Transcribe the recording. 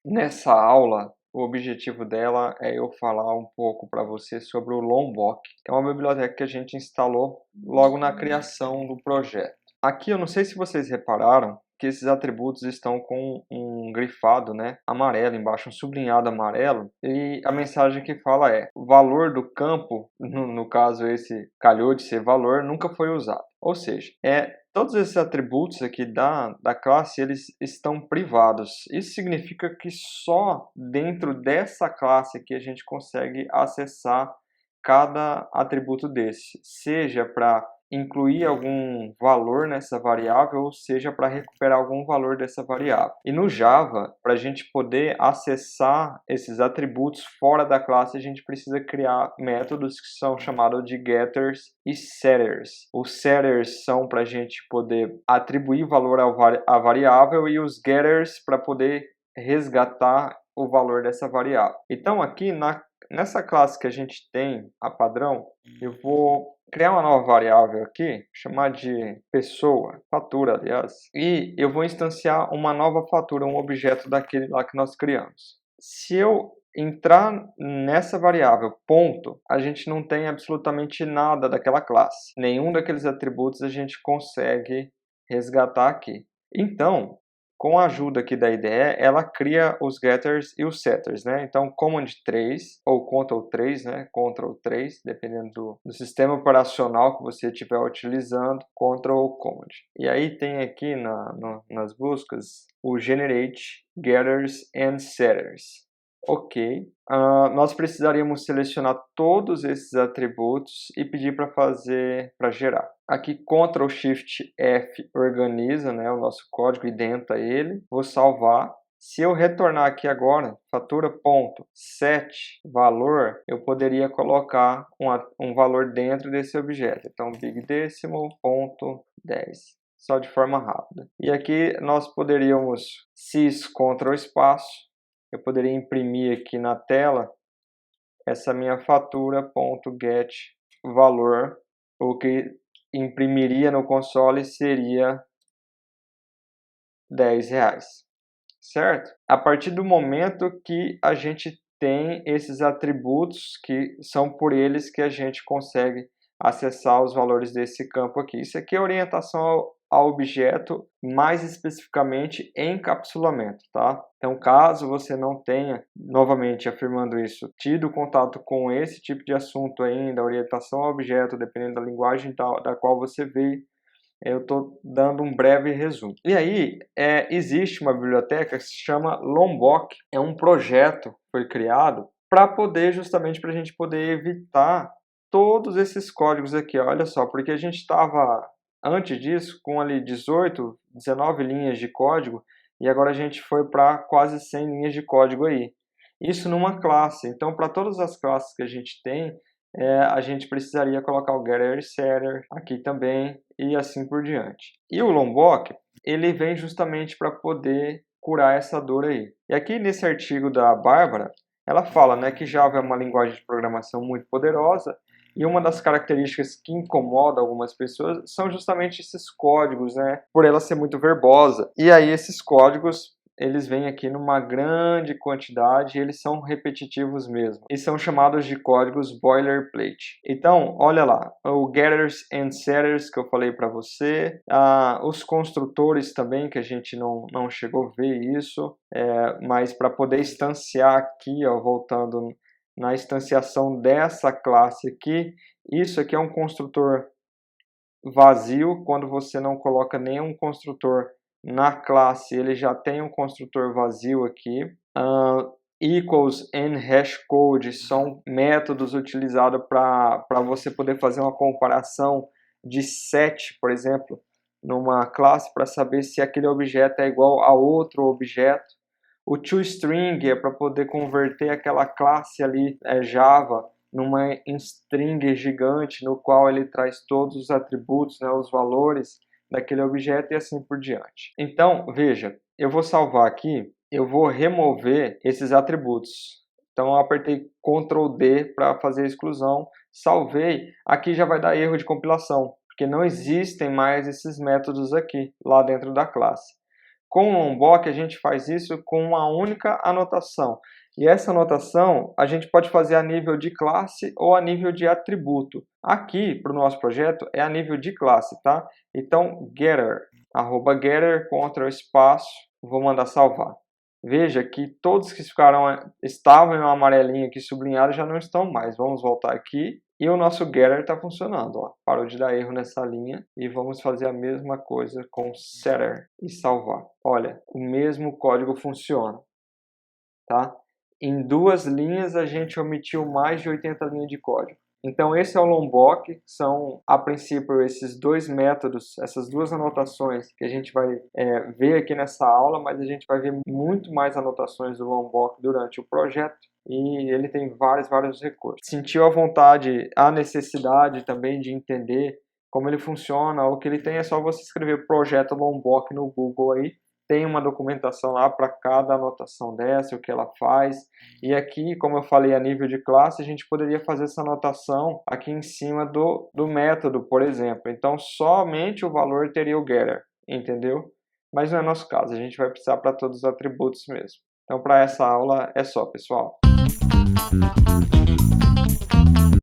Nessa aula, o objetivo dela é eu falar um pouco para você sobre o Lombok, que é uma biblioteca que a gente instalou logo na criação do projeto. Aqui eu não sei se vocês repararam que esses atributos estão com um grifado, né, amarelo embaixo, um sublinhado amarelo, e a mensagem que fala é: o valor do campo, no caso esse calhou de ser valor, nunca foi usado. Ou seja, todos esses atributos aqui da classe, eles estão privados. Isso significa que só dentro dessa classe aqui a gente consegue acessar cada atributo desse, seja para incluir algum valor nessa variável, ou seja, para recuperar algum valor dessa variável. E no Java, para a gente poder acessar esses atributos fora da classe, a gente precisa criar métodos que são chamados de getters e setters. Os setters são para a gente poder atribuir valor à variável e os getters para poder resgatar o valor dessa variável. Então aqui nessa classe que a gente tem, a padrão, eu vou criar uma nova variável aqui, chamar de pessoa, fatura, aliás, e eu vou instanciar uma nova fatura, um objeto daquele lá que nós criamos. Se eu entrar nessa variável, ponto, a gente não tem absolutamente nada daquela classe. Nenhum daqueles atributos a gente consegue resgatar aqui. Então, com a ajuda aqui da IDE, ela cria os getters e os setters, né? Então, command 3 ou Ctrl 3, né? Ctrl 3, dependendo do sistema operacional que você estiver utilizando, Ctrl ou Command. E aí tem aqui nas buscas o generate getters and setters. Ok, nós precisaríamos selecionar todos esses atributos e pedir para gerar. Aqui Ctrl Shift F organiza, né, o nosso código, identa ele. Vou salvar. Se eu retornar aqui agora, fatura.set valor, eu poderia colocar um valor dentro desse objeto. Então, bigdecimal.10. Só de forma rápida. E aqui nós poderíamos sys Ctrl espaço. Eu poderia imprimir aqui na tela essa minha fatura.get valor. O que imprimiria no console seria R$10, certo? A partir do momento que a gente tem esses atributos que são por eles que a gente consegue acessar os valores desse campo aqui. Isso aqui é orientação ao objeto, mais especificamente encapsulamento, tá? Então, caso você não tenha, novamente afirmando isso, tido contato com esse tipo de assunto ainda, orientação ao objeto, dependendo da linguagem da qual você veio, eu estou dando um breve resumo. E aí, existe uma biblioteca que se chama Lombok. É um projeto que foi criado para poder, justamente para a gente poder evitar todos esses códigos aqui. Olha só, porque a gente estava, antes disso, com ali 18, 19 linhas de código, e agora a gente foi para quase 100 linhas de código aí. Isso numa classe. Então, para todas as classes que a gente tem, a gente precisaria colocar o getter e setter aqui também e assim por diante. E o Lombok, ele vem justamente para poder curar essa dor aí. E aqui nesse artigo da Bárbara, ela fala, né, que Java é uma linguagem de programação muito poderosa e uma das características que incomoda algumas pessoas são justamente esses códigos, né, por ela ser muito verbosa. E aí esses códigos, eles vêm aqui numa grande quantidade e eles são repetitivos mesmo. E são chamados de códigos boilerplate. Então, olha lá, o getters and setters que eu falei para você, os construtores também, que a gente não chegou a ver isso, mas para poder instanciar aqui, ó, voltando na instanciação dessa classe aqui, isso aqui é um construtor vazio, quando você não coloca nenhum construtor na classe, ele já tem um construtor vazio aqui. Equals and hashcode são métodos utilizados para você poder fazer uma comparação de set, por exemplo, numa classe para saber se aquele objeto é igual a outro objeto. O toString é para poder converter aquela classe ali, Java, numa string gigante, no qual ele traz todos os atributos, né, os valores daquele objeto e assim por diante. Então, veja, eu vou salvar aqui, eu vou remover esses atributos. Então, eu apertei Ctrl D para fazer a exclusão, salvei, aqui já vai dar erro de compilação, porque não existem mais esses métodos aqui, lá dentro da classe. Com o Lombok, a gente faz isso com uma única anotação. E essa anotação a gente pode fazer a nível de classe ou a nível de atributo. Aqui, para o nosso projeto, é a nível de classe, tá? Então, getter, @getter, Ctrl espaço, vou mandar salvar. Veja que todos que estavam em uma amarelinha aqui sublinhado já não estão mais. Vamos voltar aqui e o nosso getter está funcionando. Ó. Parou de dar erro nessa linha e vamos fazer a mesma coisa com setter e salvar. Olha, o mesmo código funciona. Tá? Em 2 linhas a gente omitiu mais de 80 linhas de código. Então esse é o Lombok, são a princípio esses 2 métodos, essas 2 anotações que a gente vai ver aqui nessa aula, mas a gente vai ver muito mais anotações do Lombok durante o projeto e ele tem vários recursos. Sentiu a vontade, a necessidade também de entender como ele funciona, o que ele tem é só você escrever projeto Lombok no Google aí, tem uma documentação lá para cada anotação dessa, o que ela faz. E aqui, como eu falei, a nível de classe, a gente poderia fazer essa anotação aqui em cima do método, por exemplo. Então, somente o valor teria o getter, entendeu? Mas não é nosso caso, a gente vai precisar para todos os atributos mesmo. Então, para essa aula é só, pessoal.